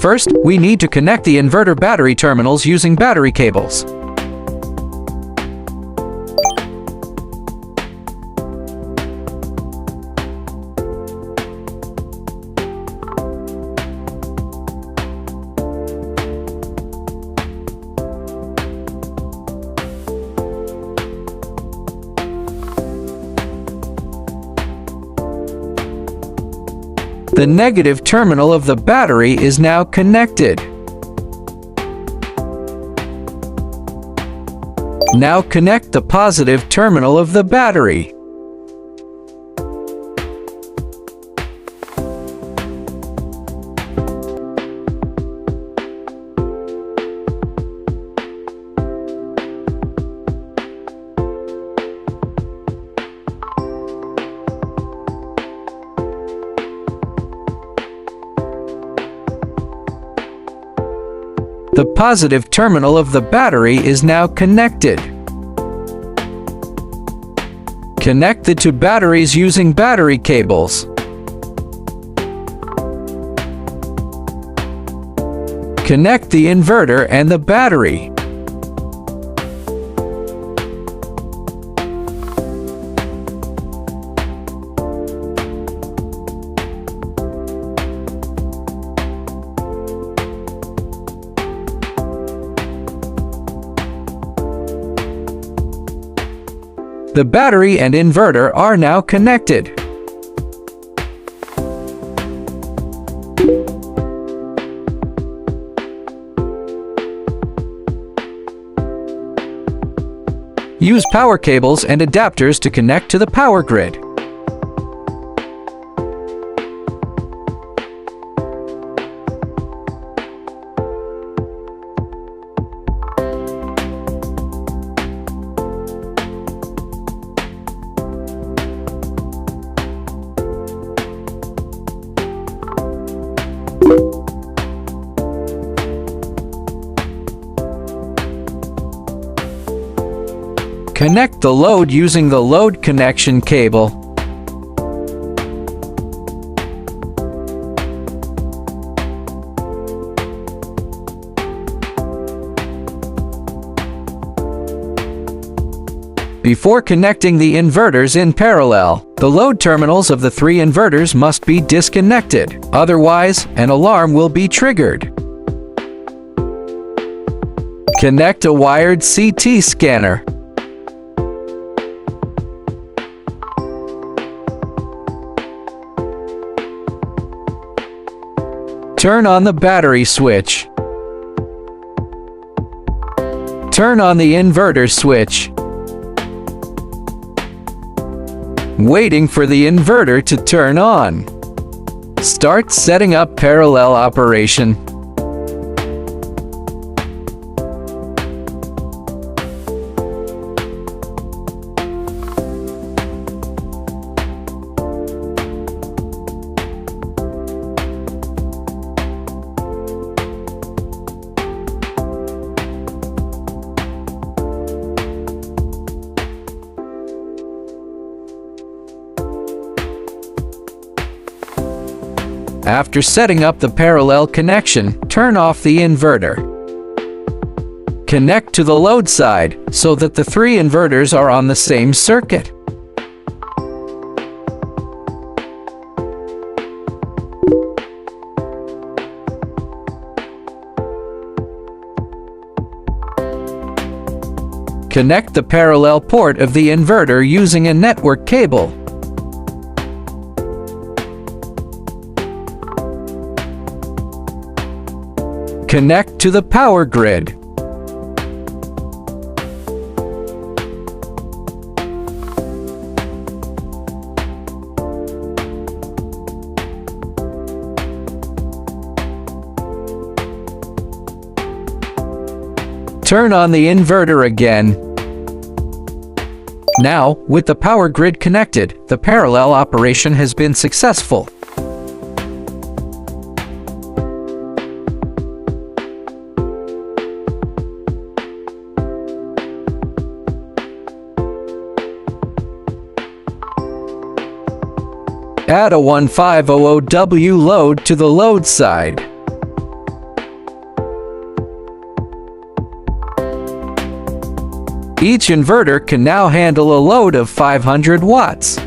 First, we need to connect the inverter battery terminals using battery cables. The negative terminal of the battery is now connected. Now connect the positive terminal of the battery. The positive terminal of the battery is now connected. Connect the two batteries using battery cables. Connect the inverter and the battery. The battery and inverter are now connected. Use power cables and adapters to connect to the power grid. Connect the load using the load connection cable. Before connecting the inverters in parallel, the load terminals of the three inverters must be disconnected. Otherwise, an alarm will be triggered. Connect a wired CT scanner. Turn on the battery switch. Turn on the inverter switch. Waiting for the inverter to turn on. Start setting up parallel operation. After setting up the parallel connection, turn off the inverter. Connect to the load side so that the three inverters are on the same circuit. Connect the parallel port of the inverter using a network cable. Connect to the power grid. Turn on the inverter again. Now, with the power grid connected, the parallel operation has been successful. Add a 1500W load to the load side. Each inverter can now handle a load of 500 watts.